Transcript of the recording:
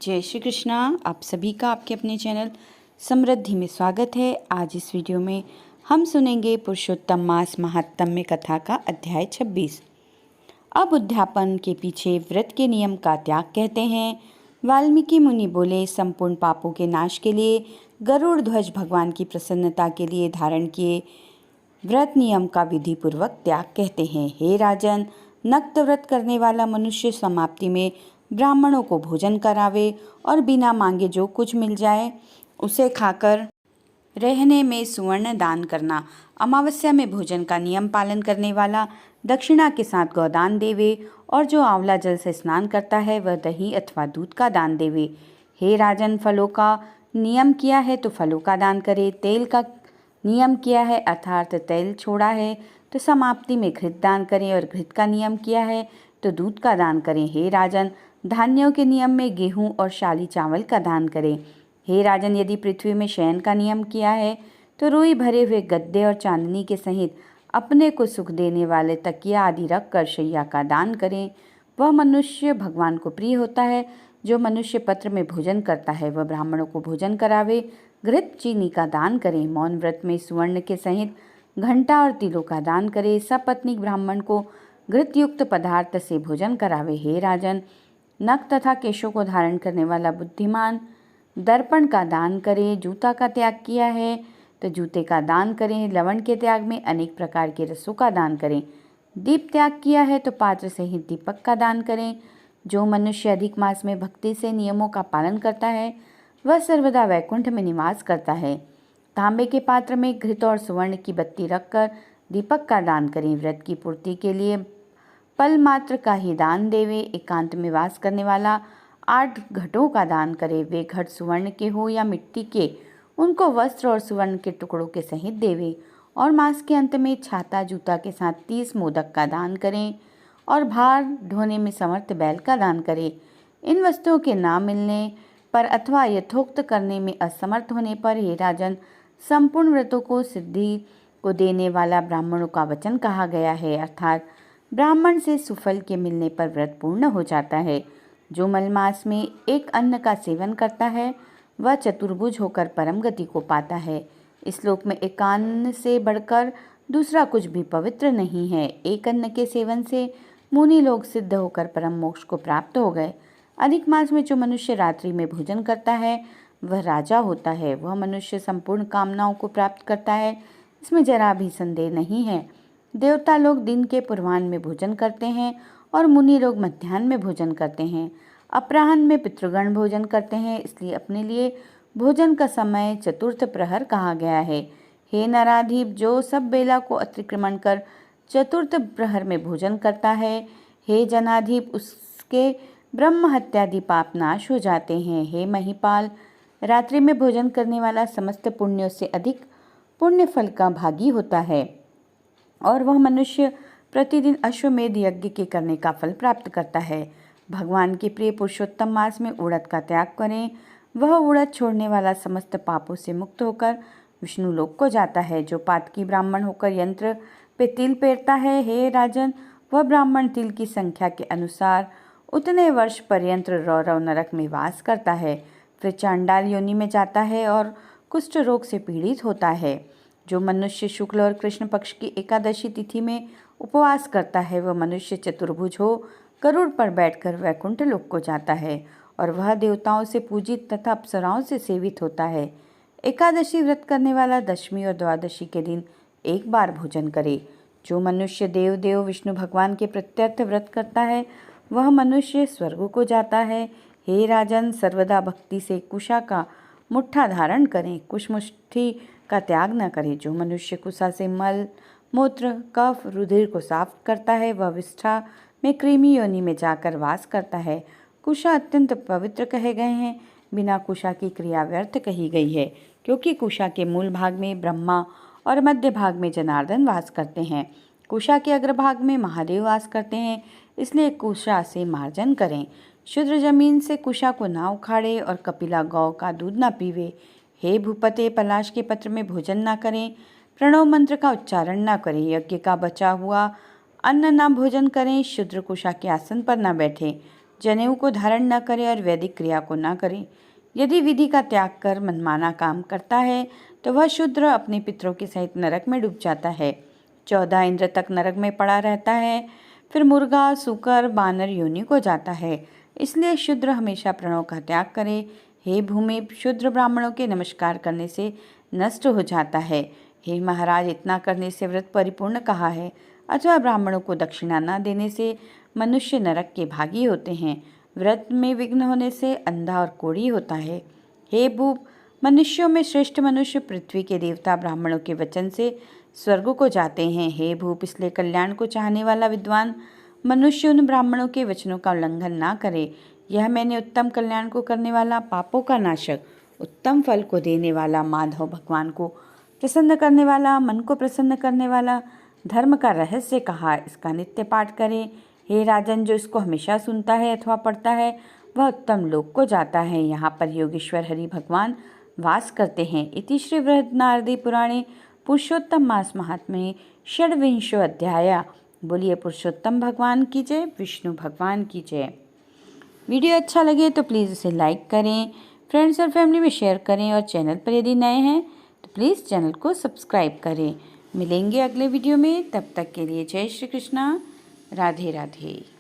जय श्री कृष्णा। आप सभी का आपके अपने चैनल समृद्धि में स्वागत है। आज इस वीडियो में हम सुनेंगे पुरुषोत्तम मास महात्म्य कथा का अध्याय 26। अब उद्यापन के पीछे व्रत के नियम का त्याग कहते हैं। वाल्मीकि मुनि बोले, संपूर्ण पापों के नाश के लिए गरुड़ ध्वज भगवान की प्रसन्नता के लिए धारण किए व्रत नियम का विधि पूर्वक त्याग कहते हैं। हे राजन, नक्त व्रत करने वाला मनुष्य समाप्ति में ब्राह्मणों को भोजन करावे और बिना मांगे जो कुछ मिल जाए उसे खाकर रहने में सुवर्ण दान करना। अमावस्या में भोजन का नियम पालन करने वाला दक्षिणा के साथ गौदान देवे और जो आंवला जल से स्नान करता है वह दही अथवा दूध का दान देवे। हे राजन, फलों का नियम किया है तो फलों का दान करे। तेल का नियम किया है अर्थात तेल छोड़ा है तो समाप्ति में घृत दान करें और घृत का नियम किया है तो दूध का दान करें। हे राजन, धान्यों के नियम में गेहूं और शाली चावल का दान करें। हे राजन, यदि पृथ्वी में शयन का नियम किया है तो रुई भरे हुए गद्दे और चांदनी के सहित अपने को सुख देने वाले तकिया आदि रख कर शैया का दान करें। वह मनुष्य भगवान को प्रिय होता है जो मनुष्य पत्र में भोजन करता है, वह ब्राह्मणों को भोजन करावे। घृत चीनी का दान करें। मौन व्रत में सुवर्ण के सहित घंटा और तिलों का दान करे। सपत्नीक ब्राह्मण को घृत युक्त पदार्थ से भोजन करावे। हे राजन, नख तथा केशों को धारण करने वाला बुद्धिमान दर्पण का दान करे। जूता का त्याग किया है तो जूते का दान करें। लवण के त्याग में अनेक प्रकार के रसों का दान करें। दीप त्याग किया है तो पात्र सहित दीपक का दान करें। जो मनुष्य अधिक मास में भक्ति से नियमों का पालन करता है वह सर्वदा वैकुंठ में निवास करता है। तांबे के पात्र में घृत और सुवर्ण की बत्ती रखकर दीपक का दान करें। व्रत की पूर्ति के लिए पल मात्र का ही दान देवे। एकांत में वास करने वाला 8 घटों का दान करे। वे घट सुवर्ण के हो या मिट्टी के, उनको वस्त्र और सुवर्ण के टुकड़ों के सहित देवे। और मास के अंत में छाता जूता के साथ 30 मोदक का दान करें और भार ढोने में समर्थ बैल का दान करें। इन वस्तुओं के ना मिलने पर अथवा यथोक्त करने में असमर्थ होने पर, हे राजन, संपूर्ण व्रतों को सिद्धि को देने वाला ब्राह्मणों का वचन कहा गया है, अर्थात ब्राह्मण से सुफल के मिलने पर व्रत पूर्ण हो जाता है। जो मलमास में एक अन्न का सेवन करता है वह चतुर्भुज होकर परम गति को पाता है। इस श्लोक में एक अन्न से बढ़कर दूसरा कुछ भी पवित्र नहीं है। एक अन्न के सेवन से मुनि लोग सिद्ध होकर परम मोक्ष को प्राप्त हो गए। अधिक मास में जो मनुष्य रात्रि में भोजन करता है वह राजा होता है। वह मनुष्य संपूर्ण कामनाओं को प्राप्त करता है, इसमें जरा भी संदेह नहीं है। देवता लोग दिन के पूर्वाह्न में भोजन करते हैं और मुनि लोग मध्याह्न में भोजन करते हैं। अपराह्न में पितृगण भोजन करते हैं, इसलिए अपने लिए भोजन का समय चतुर्थ प्रहर कहा गया है। हे नराधीप, जो सब बेला को अतिक्रमण कर चतुर्थ प्रहर में भोजन करता है, हे जनाधीप, उसके ब्रह्म हत्यादि पाप नाश हो जाते हैं। हे महिपाल, रात्रि में भोजन करने वाला समस्त पुण्यों से अधिक पुण्य फल का भागी होता है और वह मनुष्य प्रतिदिन अश्वमेध यज्ञ के करने का फल प्राप्त करता है। भगवान के प्रिय पुरुषोत्तम मास में उड़द का त्याग करें। वह उड़द छोड़ने वाला समस्त पापों से मुक्त होकर विष्णु लोक को जाता है। जो पातकी ब्राह्मण होकर यंत्र पे तिल पेरता है, हे राजन, वह ब्राह्मण तिल की संख्या के अनुसार उतने वर्ष पर्यंत रौरव नरक में वास करता है, फिर चांडाल योनि में जाता है और कुष्ठ रोग से पीड़ित होता है। जो मनुष्य शुक्ल और कृष्ण पक्ष की एकादशी तिथि में उपवास करता है वह मनुष्य चतुर्भुज हो गरुड़ पर बैठकर वैकुंठ लोक को जाता है और वह देवताओं से पूजित तथा अप्सराओं से सेवित होता है। एकादशी व्रत करने वाला दशमी और द्वादशी के दिन एक बार भोजन करे। जो मनुष्य देव विष्णु भगवान के प्रत्यर्थ व्रत करता है वह मनुष्य स्वर्ग को जाता है। हे राजन, सर्वदा भक्ति से कुशा का मुट्ठा धारण करें, कुश मुट्ठी का त्याग न करें। जो मनुष्य कुशा से मल मूत्र कफ रुधिर को साफ करता है वह विष्ठा में कृमि योनि में जाकर वास करता है। कुशा अत्यंत पवित्र कहे गए हैं, बिना कुशा की क्रिया व्यर्थ कही गई है, क्योंकि कुशा के मूल भाग में ब्रह्मा और मध्य भाग में जनार्दन वास करते हैं। कुशा के अग्रभाग में महादेव वास करते हैं, इसलिए कुशा से मार्जन करें। शुद्र जमीन से कुशा को ना उखाड़े और कपिला गौ का दूध ना पीवे। हे भूपते, पलाश के पत्र में भोजन ना करें, प्रणव मंत्र का उच्चारण ना करें, यज्ञ का बचा हुआ अन्न ना भोजन करें, शुद्र कुशा के आसन पर ना बैठें, जनेऊ को धारण न करे और वैदिक क्रिया को न करे। यदि विधि का त्याग कर मनमाना काम करता है तो वह शूद्र अपने पितरों के सहित नरक में डूब जाता है। 14 इंद्र तक नरक में पड़ा रहता है, फिर मुर्गा, सूकर, बानर योनि को जाता है। इसलिए शूद्र हमेशा प्रणव का त्याग करे। हे भूमि, शूद्र ब्राह्मणों के नमस्कार करने से नष्ट हो जाता है। हे महाराज, इतना करने से व्रत परिपूर्ण कहा है, अथवा ब्राह्मणों को दक्षिणा न देने से मनुष्य नरक के भागी होते हैं। व्रत में विघ्न होने से अंधा और कोढ़ी होता है। हे भूप, मनुष्यों में श्रेष्ठ मनुष्य पृथ्वी के देवता ब्राह्मणों के वचन से स्वर्ग को जाते हैं। हे भूप, इसलिए कल्याण को चाहने वाला विद्वान मनुष्य उन ब्राह्मणों के वचनों का उल्लंघन ना करे। यह मैंने उत्तम कल्याण को करने वाला, पापों का नाशक, उत्तम फल को देने वाला, माधव भगवान को प्रसन्न करने वाला, मन को प्रसन्न करने वाला धर्म का रहस्य कहा। इसका नित्य पाठ करें। हे राजन, जो इसको हमेशा सुनता है अथवा पढ़ता है वह उत्तम लोक को जाता है। यहाँ पर योगेश्वर हरि भगवान वास करते हैं। इति श्री बृहन्नारदी पुराणे पुरुषोत्तम मास महात्म्ये षड्विंशो अध्याय। बोलिए पुरुषोत्तम भगवान की जय, विष्णु भगवान की जय। वीडियो अच्छा लगे तो प्लीज़ इसे लाइक करें, फ्रेंड्स और फैमिली में शेयर करें और चैनल पर यदि नए हैं तो प्लीज़ चैनल को सब्सक्राइब करें। मिलेंगे अगले वीडियो में, तब तक के लिए जय श्री कृष्णा, राधे राधे।